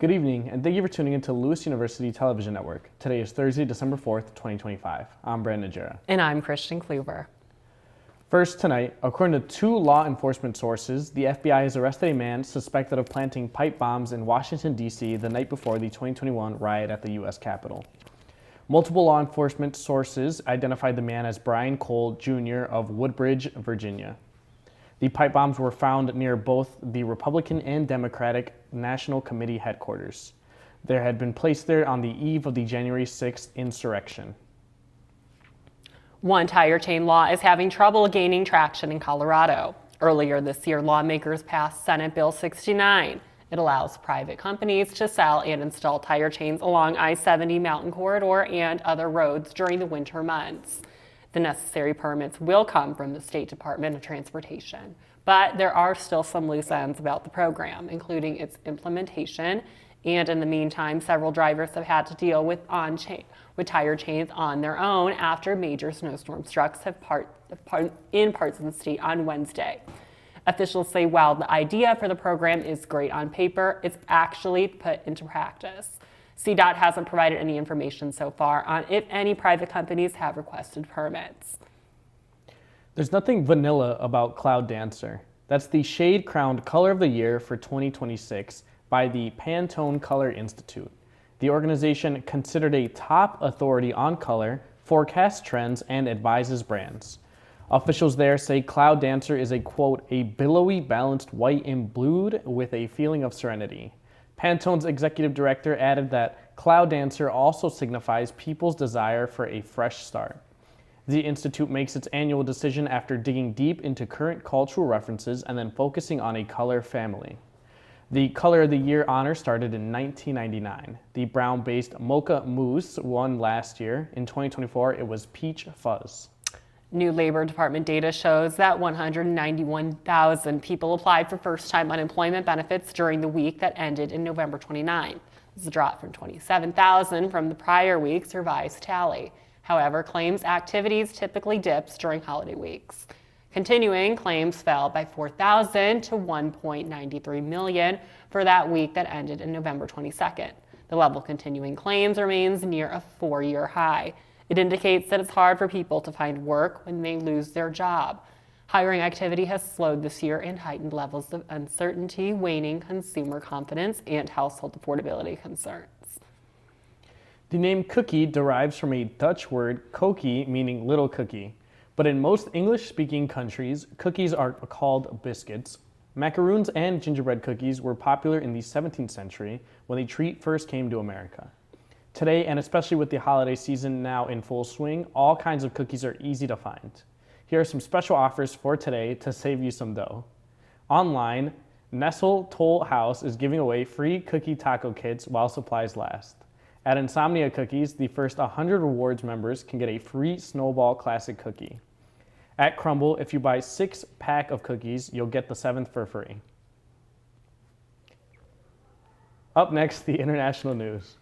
Good evening, and thank you for tuning into Lewis University Television Network. Today is Thursday, December 4th, 2025. I'm Brandon Najera. And I'm Christian Kluber. First tonight, according to two law enforcement sources, the FBI has arrested a man suspected of planting pipe bombs in Washington, D.C. the night before the 2021 riot at the U.S. Capitol. Multiple law enforcement sources identified the man as Brian Cole, Jr. of Woodbridge, Virginia. The pipe bombs were found near both the Republican and Democratic National Committee headquarters. They had been placed there on the eve of the January 6th insurrection. One tire chain law is having trouble gaining traction in Colorado. Earlier this year, lawmakers passed Senate Bill 69. It allows private companies to sell and install tire chains along I-70 Mountain Corridor and other roads during the winter months. The necessary permits will come from the State Department of Transportation, but there are still some loose ends about the program, including its implementation, and in the meantime, several drivers have had to deal with tire chains on their own after major snowstorm struck in parts of the state on Wednesday. Officials say while the idea for the program is great on paper, it's actually put into practice. CDOT hasn't provided any information so far on if any private companies have requested permits. There's nothing vanilla about Cloud Dancer. That's the shade-crowned color of the year for 2026 by the Pantone Color Institute. The organization, considered a top authority on color, forecasts trends and advises brands. Officials there say Cloud Dancer is a, quote, a billowy, balanced white imblued with a feeling of serenity. Pantone's executive director added that Cloud Dancer also signifies people's desire for a fresh start. The Institute makes its annual decision after digging deep into current cultural references and then focusing on a color family. The Color of the Year honor started in 1999. The brown-based Mocha Mousse won last year. In 2024, it was Peach Fuzz. New Labor Department data shows that 191,000 people applied for first-time unemployment benefits during the week that ended in November 29. This is a drop from 27,000 from the prior week's revised tally. However, claims activities typically dips during holiday weeks. Continuing, claims fell by 4,000 to 1.93 million for that week that ended in November 22nd. The level of continuing claims remains near a 4-year high. It indicates that it's hard for people to find work when they lose their job. Hiring activity has slowed this year and heightened levels of uncertainty, waning consumer confidence, and household affordability concerns. The name cookie derives from a Dutch word kokie, meaning little cookie. But in most English-speaking countries, cookies are called biscuits. Macaroons and gingerbread cookies were popular in the 17th century when the treat first came to America. Today, and especially with the holiday season now in full swing, all kinds of cookies are easy to find. Here are some special offers for today to save you some dough. Online, Nestle Toll House is giving away free cookie taco kits while supplies last. At Insomnia Cookies, the first 100 rewards members can get a free Snowball Classic cookie. At Crumble, if you buy 6-pack of cookies, you'll get the 7th for free. Up next, the international news.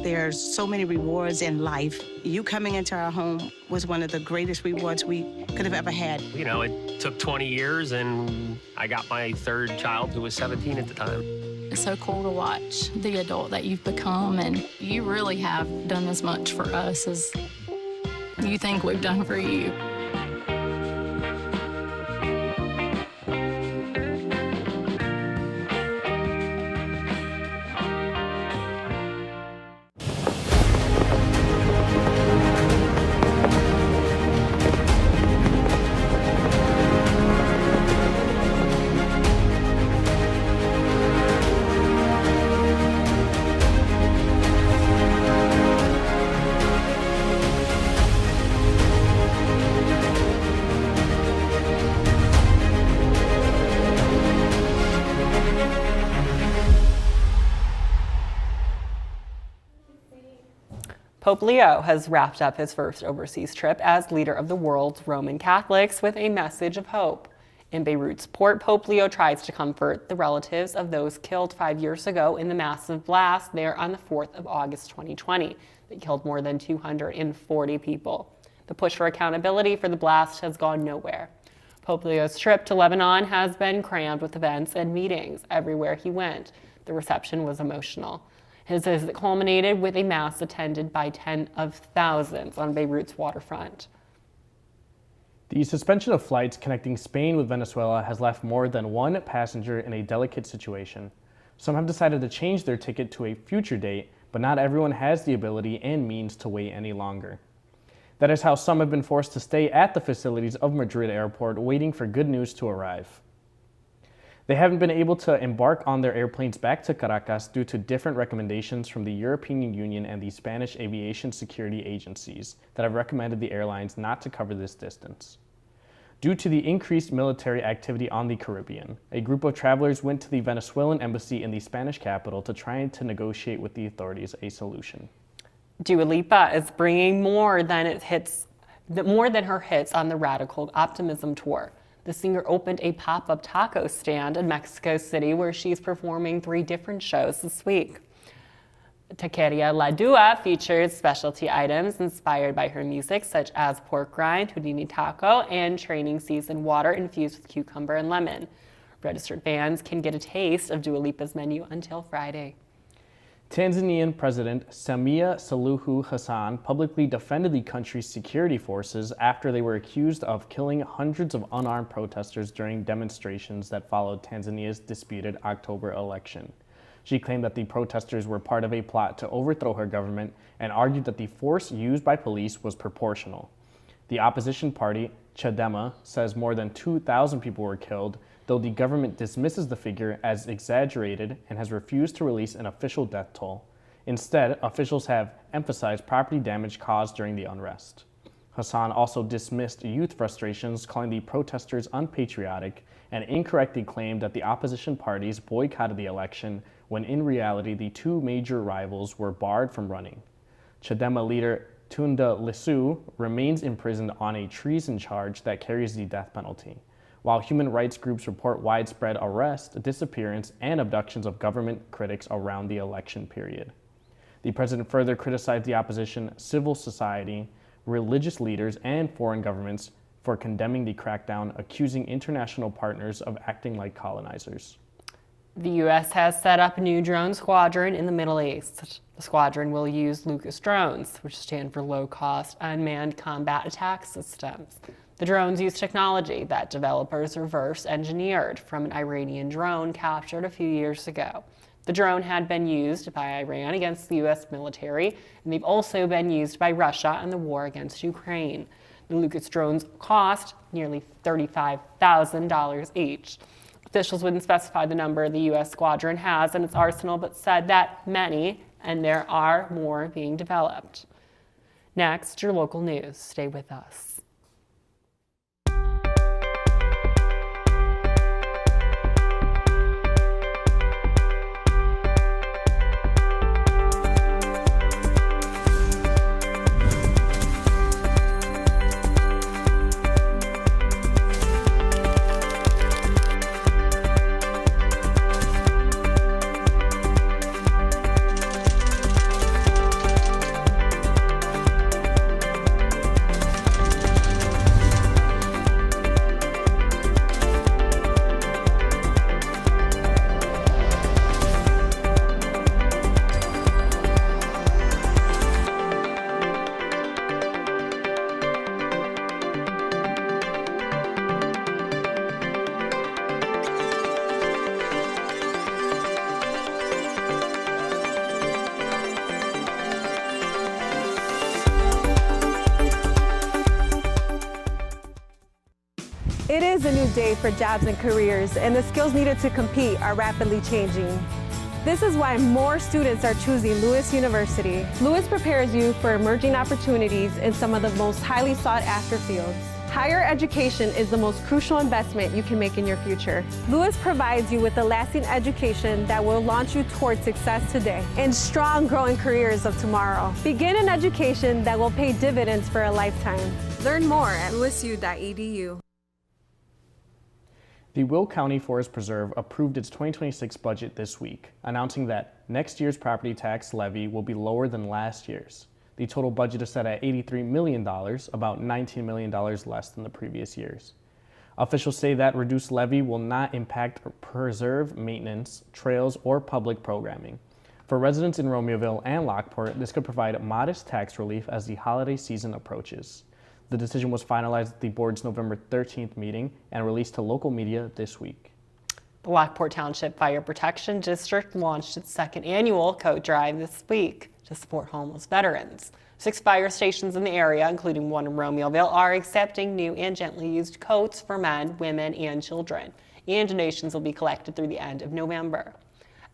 There's so many rewards in life. You coming into our home was one of the greatest rewards we could have ever had. You know, it took 20 years and I got my third child who was 17 at the time. It's so cool to watch the adult that you've become, and you really have done as much for us as you think we've done for you. Pope Leo has wrapped up his first overseas trip as leader of the world's Roman Catholics with a message of hope. In Beirut's port, Pope Leo tries to comfort the relatives of those killed 5 years ago in the massive blast there on the 4th of August 2020 that killed more than 240 people. The push for accountability for the blast has gone nowhere. Pope Leo's trip to Lebanon has been crammed with events and meetings everywhere he went. The reception was emotional. His visit culminated with a mass attended by tens of thousands on Beirut's waterfront. The suspension of flights connecting Spain with Venezuela has left more than one passenger in a delicate situation. Some have decided to change their ticket to a future date, but not everyone has the ability and means to wait any longer. That is how some have been forced to stay at the facilities of Madrid Airport waiting for good news to arrive. They haven't been able to embark on their airplanes back to Caracas due to different recommendations from the European Union and the Spanish aviation security agencies that have recommended the airlines not to cover this distance. Due to the increased military activity on the Caribbean, a group of travelers went to the Venezuelan embassy in the Spanish capital to try to negotiate with the authorities a solution. Dua Lipa is bringing more than her hits on the Radical Optimism tour. The singer opened a pop-up taco stand in Mexico City where she's performing 3 different shows this week. Taqueria La Dua features specialty items inspired by her music, such as pork rind, houdini taco, and training seasoned water infused with cucumber and lemon. Registered fans can get a taste of Dua Lipa's menu until Friday. Tanzanian President Samia Suluhu Hassan publicly defended the country's security forces after they were accused of killing hundreds of unarmed protesters during demonstrations that followed Tanzania's disputed October election. She claimed that the protesters were part of a plot to overthrow her government and argued that the force used by police was proportional. The opposition party, Chadema, says more than 2,000 people were killed, though the government dismisses the figure as exaggerated and has refused to release an official death toll. Instead, officials have emphasized property damage caused during the unrest. Hassan also dismissed youth frustrations, calling the protesters unpatriotic, and incorrectly claimed that the opposition parties boycotted the election when in reality the 2 major rivals were barred from running. Chadema leader Tunde Lissu remains imprisoned on a treason charge that carries the death penalty, while human rights groups report widespread arrest, disappearance, and abductions of government critics around the election period. The president further criticized the opposition, civil society, religious leaders, and foreign governments for condemning the crackdown, accusing international partners of acting like colonizers. The U.S. has set up a new drone squadron in the Middle East. The squadron will use Lucas drones, which stand for low-cost unmanned combat attack systems. The drones use technology that developers reverse engineered from an Iranian drone captured a few years ago. The drone had been used by Iran against the U.S. military, and they've also been used by Russia in the war against Ukraine. The Lucas drones cost nearly $35,000 each. Officials wouldn't specify the number the U.S. squadron has in its arsenal, but said that many, and there are more being developed. Next, your local news. Stay with us. It is a new day for jobs and careers, and the skills needed to compete are rapidly changing. This is why more students are choosing Lewis University. Lewis prepares you for emerging opportunities in some of the most highly sought after fields. Higher education is the most crucial investment you can make in your future. Lewis provides you with a lasting education that will launch you towards success today and strong, growing careers of tomorrow. Begin an education that will pay dividends for a lifetime. Learn more at lewisu.edu. The Will County Forest Preserve approved its 2026 budget this week, announcing that next year's property tax levy will be lower than last year's. The total budget is set at $83 million, about $19 million less than the previous years. Officials say that reduced levy will not impact preserve maintenance, trails, or public programming. For residents in Romeoville and Lockport, this could provide modest tax relief as the holiday season approaches. The decision was finalized at the board's November 13th meeting and released to local media this week. The Lockport Township Fire Protection District launched its second annual coat drive this week to support homeless veterans. 6 fire stations in the area, including one in Romeoville, are accepting new and gently used coats for men, women, and children, and donations will be collected through the end of November.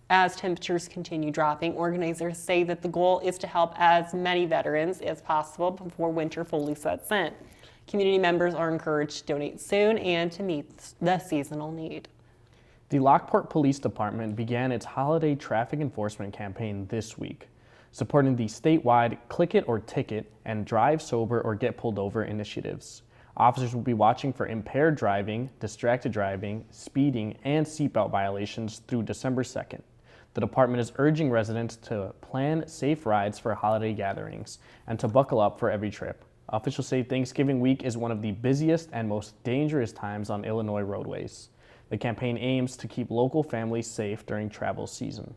As temperatures continue dropping, organizers say that the goal is to help as many veterans as possible before winter fully sets in. Community members are encouraged to donate soon and to meet the seasonal need. The Lockport Police Department began its holiday traffic enforcement campaign this week, supporting the statewide Click It or Ticket and Drive Sober or Get Pulled Over initiatives. Officers will be watching for impaired driving, distracted driving, speeding, and seatbelt violations through December 2nd. The department is urging residents to plan safe rides for holiday gatherings and to buckle up for every trip. Officials say Thanksgiving week is one of the busiest and most dangerous times on Illinois roadways. The campaign aims to keep local families safe during travel season.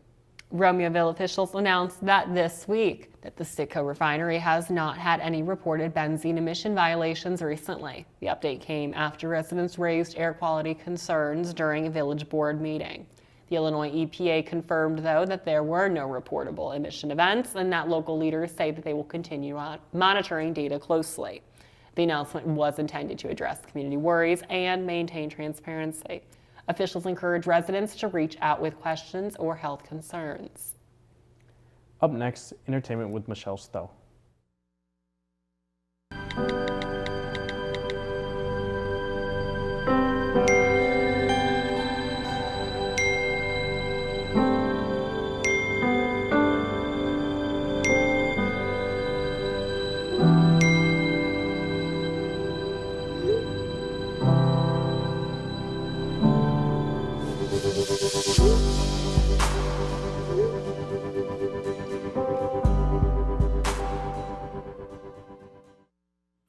Romeoville officials announced that this week that the Sitco refinery has not had any reported benzene emission violations recently. The update came after residents raised air quality concerns during a village board meeting. The Illinois EPA confirmed, though, that there were no reportable emission events and that local leaders say that they will continue monitoring data closely. The announcement was intended to address community worries and maintain transparency. Officials encourage residents to reach out with questions or health concerns. Up next, entertainment with Michelle Stowe.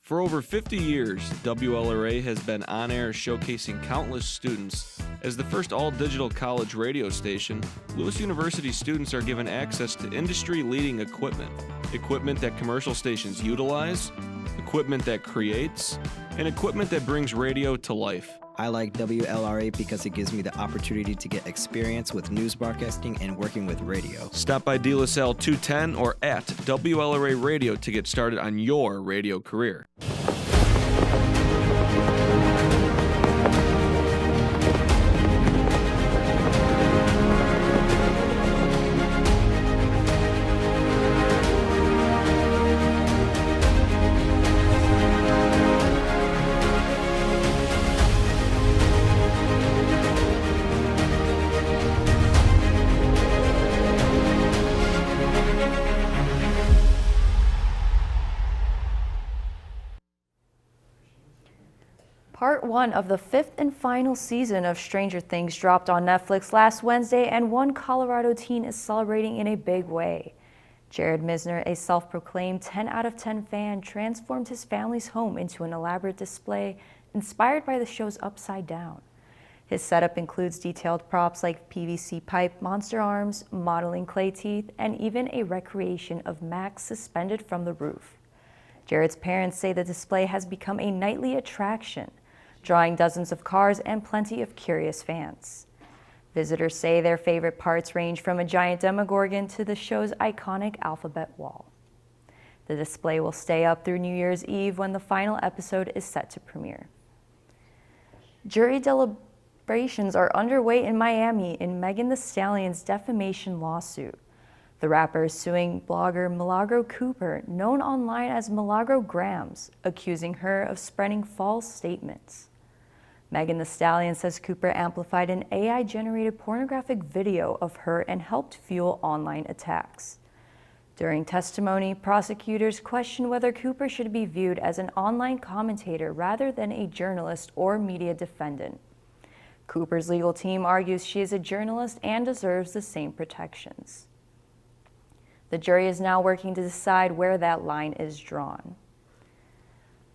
For over 50 years, WLRA has been on air showcasing countless students. As the first all-digital college radio station, Lewis University students are given access to industry-leading equipment. Equipment that commercial stations utilize, equipment that creates, and equipment that brings radio to life. I like WLRA because it gives me the opportunity to get experience with news broadcasting and working with radio. Stop by De La Salle 210 or at WLRA Radio to get started on your radio career. Part 1 of the 5th and final season of Stranger Things dropped on Netflix last Wednesday, and one Colorado teen is celebrating in a big way. Jared Misner, a self-proclaimed 10 out of 10 fan, transformed his family's home into an elaborate display inspired by the show's Upside Down. His setup includes detailed props like PVC pipe, monster arms, modeling clay teeth, and even a recreation of Max suspended from the roof. Jared's parents say the display has become a nightly attraction, drawing dozens of cars and plenty of curious fans. Visitors say their favorite parts range from a giant Demogorgon to the show's iconic alphabet wall. The display will stay up through New Year's Eve when the final episode is set to premiere. Jury deliberations are underway in Miami in Megan Thee Stallion's defamation lawsuit. The rapper is suing blogger Milagro Cooper, known online as Milagro Grams, accusing her of spreading false statements. Megan Thee Stallion says Cooper amplified an AI-generated pornographic video of her and helped fuel online attacks. During testimony, prosecutors questioned whether Cooper should be viewed as an online commentator rather than a journalist or media defendant. Cooper's legal team argues she is a journalist and deserves the same protections. The jury is now working to decide where that line is drawn.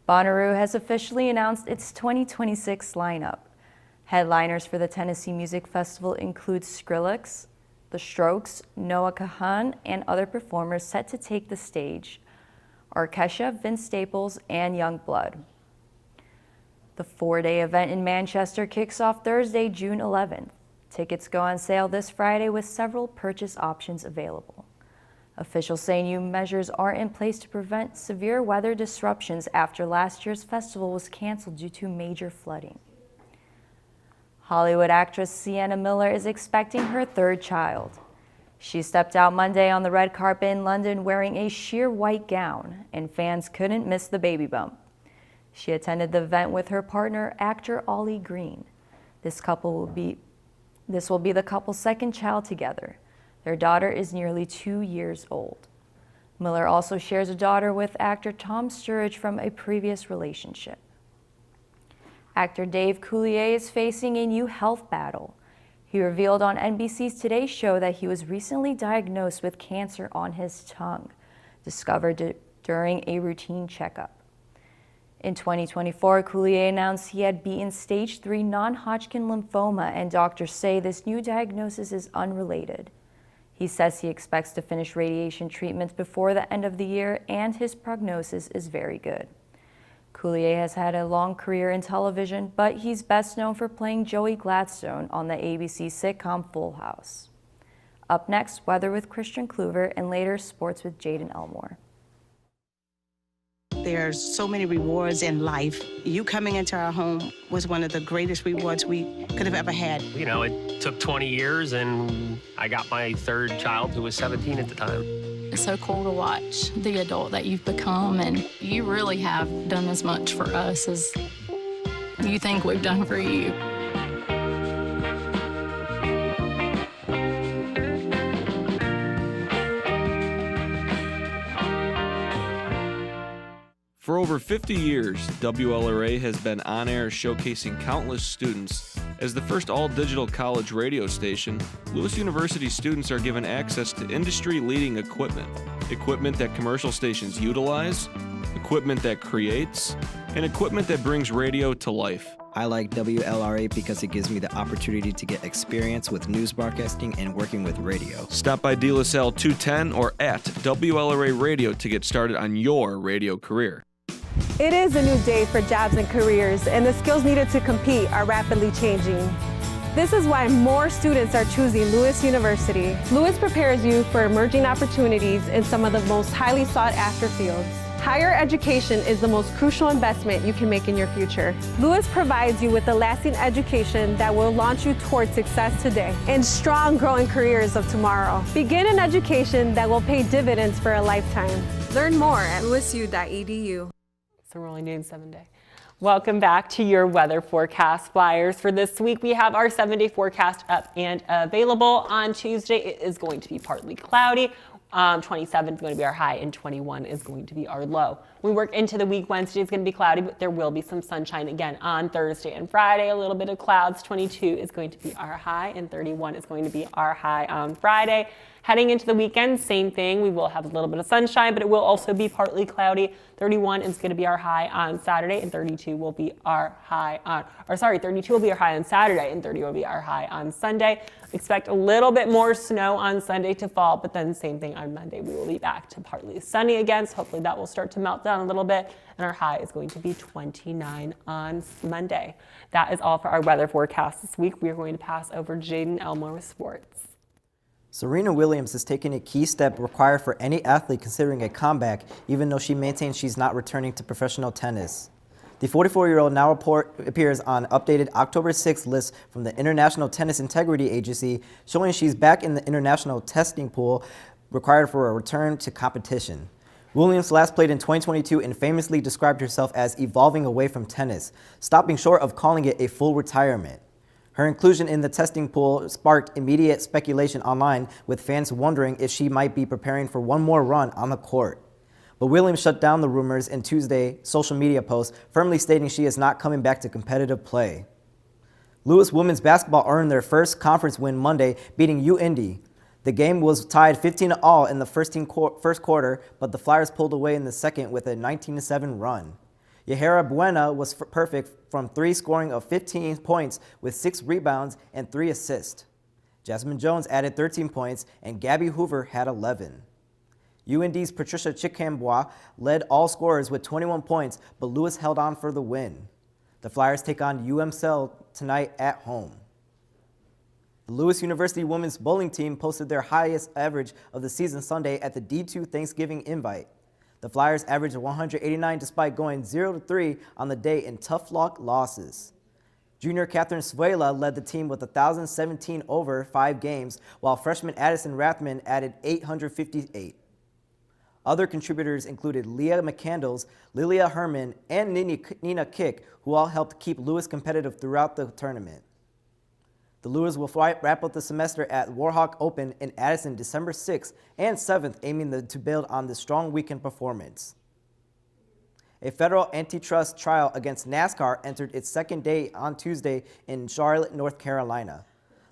Bonnaroo has officially announced its 2026 lineup. Headliners for the Tennessee Music Festival include Skrillex, The Strokes, Noah Kahan, and other performers set to take the stage are Kesha, Vince Staples, and Youngblood. The 4-day event in Manchester kicks off Thursday, June 11th. Tickets go on sale this Friday with several purchase options available. Officials say new measures are in place to prevent severe weather disruptions after last year's festival was canceled due to major flooding. Hollywood actress Sienna Miller is expecting her third child. She stepped out Monday on the red carpet in London wearing a sheer white gown, and fans couldn't miss the baby bump. She attended the event with her partner, actor Ollie Green. This will be the couple's second child together. Their daughter is nearly 2 years old. Miller also shares a daughter with actor Tom Sturridge from a previous relationship. Actor Dave Coulier is facing a new health battle. He revealed on NBC's Today Show that he was recently diagnosed with cancer on his tongue, discovered during a routine checkup. In 2024, Coulier announced he had beaten stage 3 non-Hodgkin lymphoma, and doctors say this new diagnosis is unrelated. He says he expects to finish radiation treatments before the end of the year, and his prognosis is very good. Coulier has had a long career in television, but he's best known for playing Joey Gladstone on the ABC sitcom Full House. Up next, weather with Christian Kluver, and later sports with Jaden Elmore. There's so many rewards in life. You coming into our home was one of the greatest rewards we could have ever had. You know, it took 20 years, and I got my third child, who was 17 at the time. It's so cool to watch the adult that you've become, and you really have done as much for us as you think we've done for you. For over 50 years, WLRA has been on air showcasing countless students. As the first all-digital college radio station, Lewis University students are given access to industry-leading equipment. Equipment that commercial stations utilize, equipment that creates, and equipment that brings radio to life. I like WLRA because it gives me the opportunity to get experience with news broadcasting and working with radio. Stop by De La Salle 210 or at WLRA Radio to get started on your radio career. It is a new day for jobs and careers, and the skills needed to compete are rapidly changing. This is why more students are choosing Lewis University. Lewis prepares you for emerging opportunities in some of the most highly sought-after fields. Higher education is the most crucial investment you can make in your future. Lewis provides you with a lasting education that will launch you towards success today and strong growing careers of tomorrow. Begin an education that will pay dividends for a lifetime. Learn more at lewisu.edu. So we're only doing 7 day. Welcome back to your weather forecast flyers. For this week, we have our 7-day forecast up and available. On Tuesday, it is going to be partly cloudy. 27 is going to be our high, and 21 is going to be our low. We work into the week. Wednesday is going to be cloudy, but there will be some sunshine again on Thursday and Friday. A little bit of clouds. 22 is going to be our high, and 31 is going to be our high on Friday. Heading into the weekend, same thing. We will have a little bit of sunshine, but it will also be partly cloudy. 31 is going to be our high on Saturday, and 32 will be our high on, 32 will be our high on Saturday, and 30 will be our high on Sunday. Expect a little bit more snow on Sunday to fall, but then same thing on Monday. We will be back to partly sunny again, so hopefully that will start to melt down a little bit, and our high is going to be 29 on Monday. That is all for our weather forecast this week. We are going to pass over Jaden Elmore with sports. Serena Williams is taking a key step required for any athlete considering a comeback, even though she maintains she's not returning to professional tennis. The 44-year-old now appears on updated October 6th list from the International Tennis Integrity Agency, showing she's back in the international testing pool, required for a return to competition. Williams last played in 2022 and famously described herself as evolving away from tennis, stopping short of calling it a full retirement. Her inclusion in the testing pool sparked immediate speculation online, with fans wondering if she might be preparing for one more run on the court. But Williams shut down the rumors in Tuesday's social media post, firmly stating she is not coming back to competitive play. Lewis women's basketball earned their first conference win Monday, beating UIndy. The game was tied 15-all in the first quarter, but the Flyers pulled away in the second with a 19-7 run. Yahira Buena was perfect from three, scoring of 15 points with 6 rebounds and 3 assists. Jasmine Jones added 13 points, and Gabby Hoover had 11. UND's Patricia Chickambois led all scorers with 21 points, but Lewis held on for the win. The Flyers take on UMCL tonight at home. The Lewis University women's bowling team posted their highest average of the season Sunday at the D2 Thanksgiving Invite. The Flyers averaged 189 despite going 0-3 on the day in tough luck losses. Junior Catherine Suela led the team with 1,017 over 5 games, while freshman Addison Rathman added 858. Other contributors included Leah McCandles, Lilia Herman, and Nina Kick, who all helped keep Lewis competitive throughout the tournament. The Lewis will wrap up the semester at Warhawk Open in Addison December 6th and 7th, aiming to build on this strong weekend performance. A federal antitrust trial against NASCAR entered its second day on Tuesday in Charlotte, North Carolina.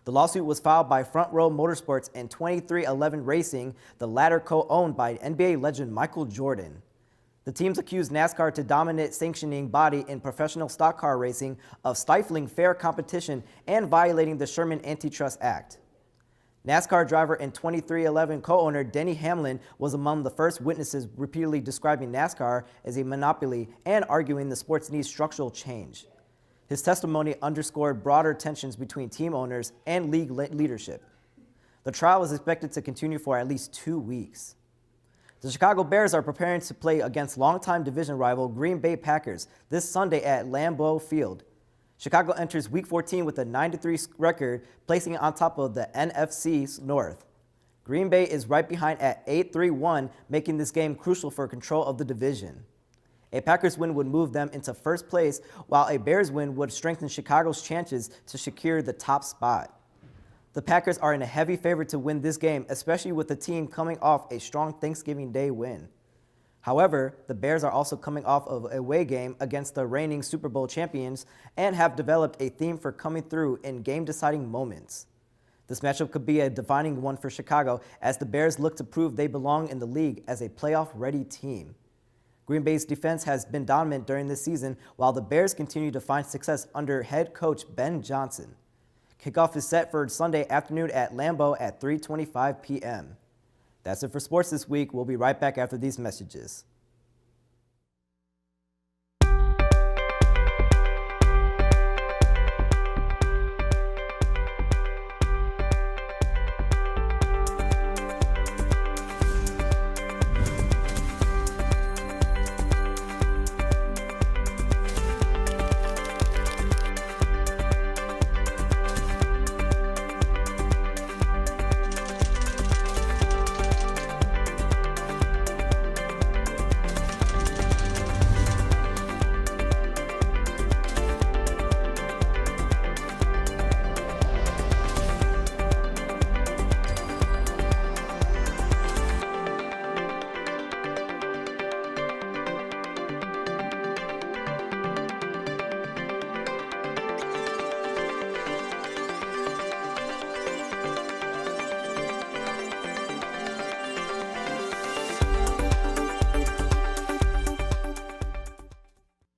The lawsuit was filed by Front Row Motorsports and 2311 Racing, the latter co-owned by NBA legend Michael Jordan. The teams accused NASCAR to dominate sanctioning body in professional stock car racing of stifling fair competition and violating the Sherman Antitrust Act. NASCAR driver and 2311 co-owner Denny Hamlin was among the first witnesses, repeatedly describing NASCAR as a monopoly and arguing the sport needs structural change. His testimony underscored broader tensions between team owners and league leadership. The trial is expected to continue for at least 2 weeks. The Chicago Bears are preparing to play against longtime division rival Green Bay Packers this Sunday at Lambeau Field. Chicago enters Week 14 with a 9-3 record, placing it on top of the NFC North. Green Bay is right behind at 8-3-1, making this game crucial for control of the division. A Packers win would move them into first place, while a Bears win would strengthen Chicago's chances to secure the top spot. The Packers are in a heavy favorite to win this game, especially with the team coming off a strong Thanksgiving Day win. However, the Bears are also coming off of a away game against the reigning Super Bowl champions and have developed a theme for coming through in game-deciding moments. This matchup could be a defining one for Chicago as the Bears look to prove they belong in the league as a playoff-ready team. Green Bay's defense has been dominant during this season, while the Bears continue to find success under head coach Ben Johnson. Kickoff is set for Sunday afternoon at Lambeau at 3:25 p.m. That's it for sports this week. We'll be right back after these messages.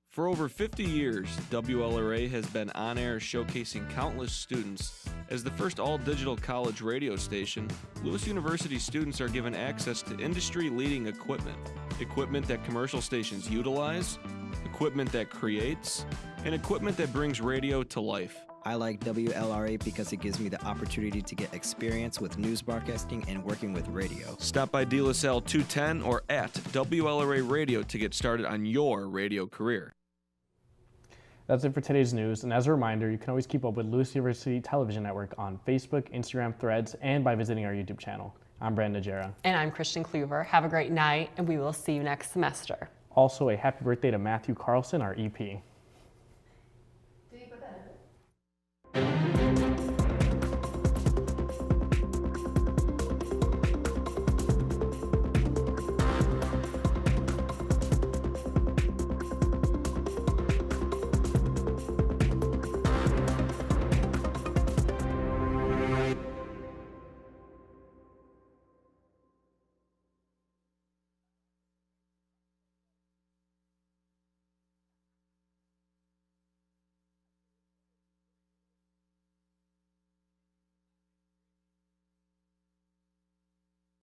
For over 50 years, WLRA has been on air showcasing countless students. As the first all-digital college radio station, Lewis University students are given access to industry-leading equipment. Equipment that commercial stations utilize, equipment that creates, and equipment that brings radio to life. I like WLRA because it gives me the opportunity to get experience with news broadcasting and working with radio. Stop by De La Salle 210 or at WLRA Radio to get started on your radio career. That's it for today's news, and as a reminder, you can always keep up with Lewis University Television Network on Facebook, Instagram, Threads, and by visiting our YouTube channel. I'm Brandon Najera. And I'm Christian Kluver. Have a great night, and we will see you next semester. Also, a happy birthday to Matthew Carlson, our EP.